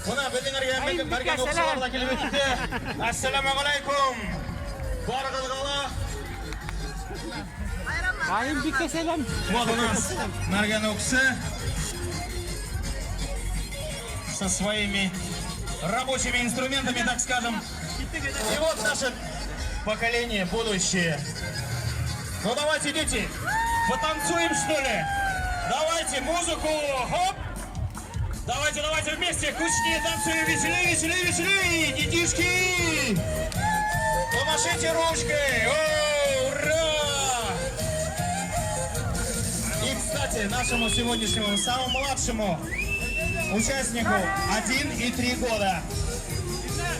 Buna bildiğinlerge bergen okusalarda kelip etdi. Assalamu alaikum. Bargılgala. Haim Bik'e selam. Вот у нас Нарган Окса со своими рабочими инструментами, так скажем. И вот наше поколение, будущее. Ну давайте, дети, потанцуем, что ли? Давайте музыку, хоп! Давайте, давайте вместе, кучнее танцуем, веселее, веселее, веселее, детишки! Помашите ручкой, о, ура! И, кстати, нашему сегодняшнему, самому младшему участнику 1 и 3 года,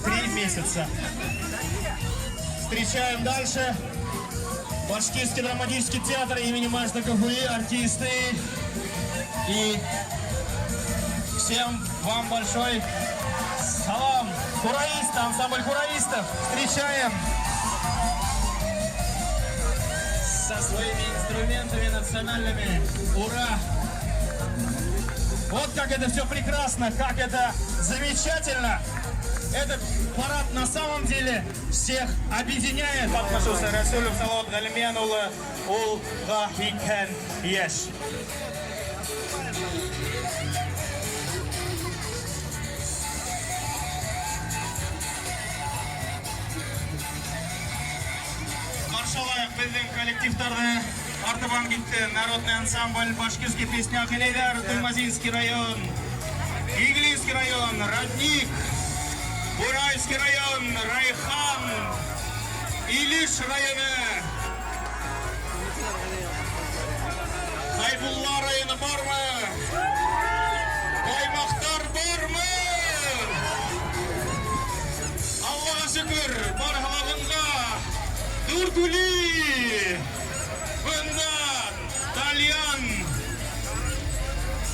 3 месяца. Встречаем дальше. Башкирский драматический театр имени Машина КФУ, артисты. И всем вам большой салам. Хураисты, ансамбль хураистов. Встречаем со своими инструментами национальными. Ура! Вот как это все прекрасно, как это замечательно. Этот парад на самом деле всех объединяет. Катнашусы Расулов Салават Галимян улы ул гахикен еш. Маршалайық біздің коллективтарды артыбан кетті. Народный ансамбль, башкирский песня Ахилейдар, Тумазинский район, Иглинский район, Родник, Бурайский район, Райхан, Илиш районы, Хайфулла районы бармы, Баймақтар бармы. Аллаға шүкір, бар халқынға Дургули, Бындан, Тальян,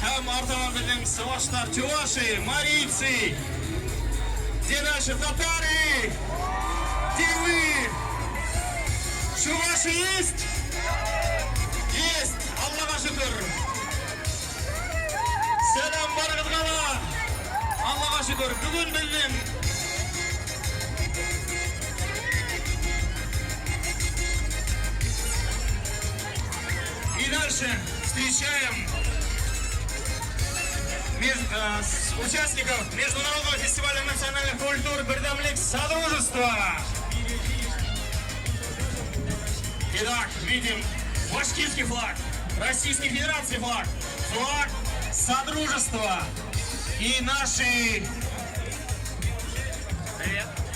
һәм артынан біздің сываштар, чуваши, марийцы, где наши татары, где вы? Чуваши есть? Есть, Аллаға шүкір. Сәлем барғызғала, Аллаға шүкір, бүгін біздің и дальше встречаем участников Международного фестиваля национальных культур «Бердамлик Содружества». Итак, видим башкирский флаг, Российской Федерации флаг, флаг Содружества и наши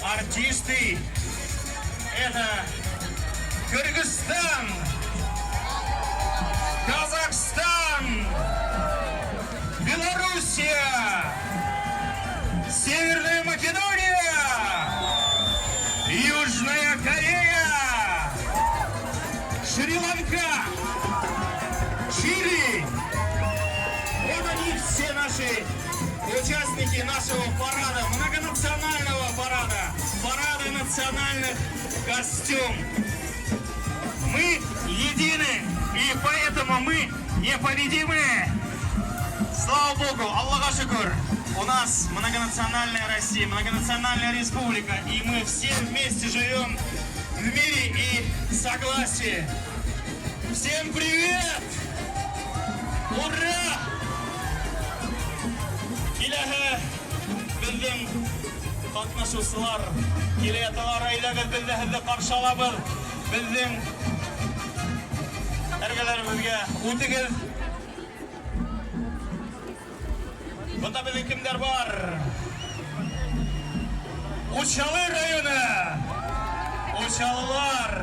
артисты. Это Кыргызстан, Казахстан, Белоруссия, Северная Македония, Южная Корея, Шри-Ланка, Чили. Вот они все наши участники нашего парада, многонационального парада, парада национальных костюм. Мы едины, и поэтому мы непобедимы. Слава Богу, Аллаха шукур. У нас многонациональная Россия, многонациональная республика, и мы все вместе живем в мире и согласии. Всем привет! Ура! Иләһе безнең катнашучылар, киләтәләр әйләгез безне каршылабыз. Безнең әргәләребезгә үтегез. Бunda bizim kimler var? Учалы районы! Учалылар!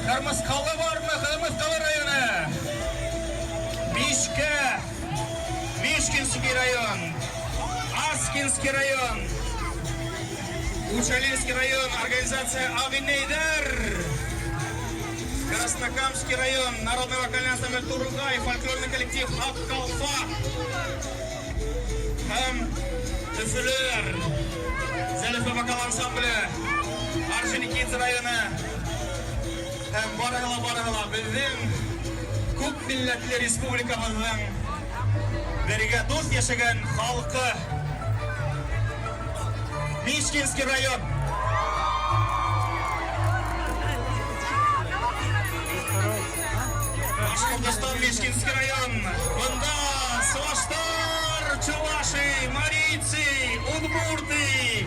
Кырмыскалы бар мы? Кырмыскалы районы! Мишка! Мишкинский район! Аскинский район! Учалинский район! Организация Авинейдар! Краснокамский район, народный вокальный ансамбль Туругай, фольклорный коллектив Аккалфа, Тефлер, Зелефе вокал ансамбля, Орджоникидзе районы, Барагала, біздің Күп милләтле республикабызның бергә дуст яшәгән халкы. Мишкинский район. Башкортостан, Мишкинский район. Бында Сваштар, Чуваши, Марийцы, Удмурты.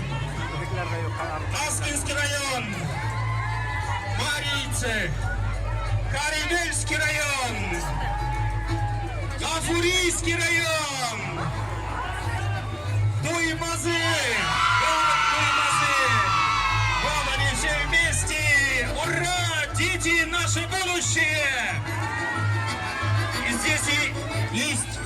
Аскинский район. Марийцы. Карелельский район. Гафурийский район. Туймазы. Вот они все вместе! Ура! Дети, наше будущее! И здесь и есть...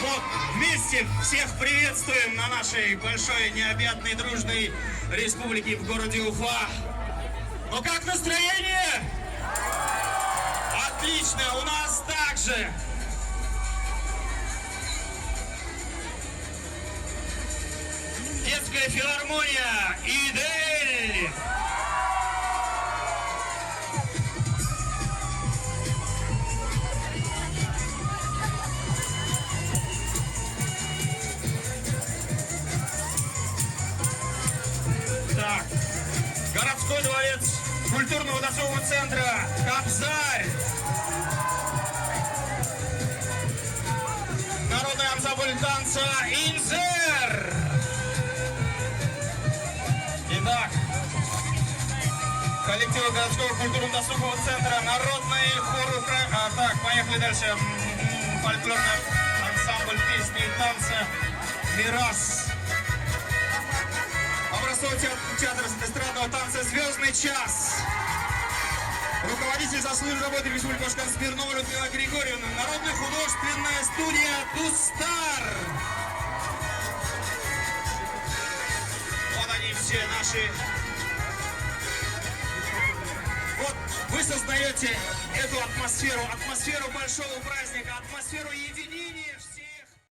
Вот, вместе всех приветствуем на нашей большой, необъятной, дружной республике в городе Уфа. Ну как настроение? Отлично, у нас также. Детская филармония «Идель». Так, городской дворец культурного досугового центра «Кобзарь». Народный ансамбль танца «Инзер». Итак, коллективы городского культурно-досугового центра «Народный хор Украины». Так, поехали дальше. Фольклорный ансамбль песни и танца «Мирас». Образцовый театр эстрадного танца «Звездный час». Руководитель заслуженной работы Республики Башкортостан Смирнова Людмила Григорьевна. Народная художественная студия «Тустар». Все наши. Вот вы создаете эту атмосферу большого праздника, атмосферу единения.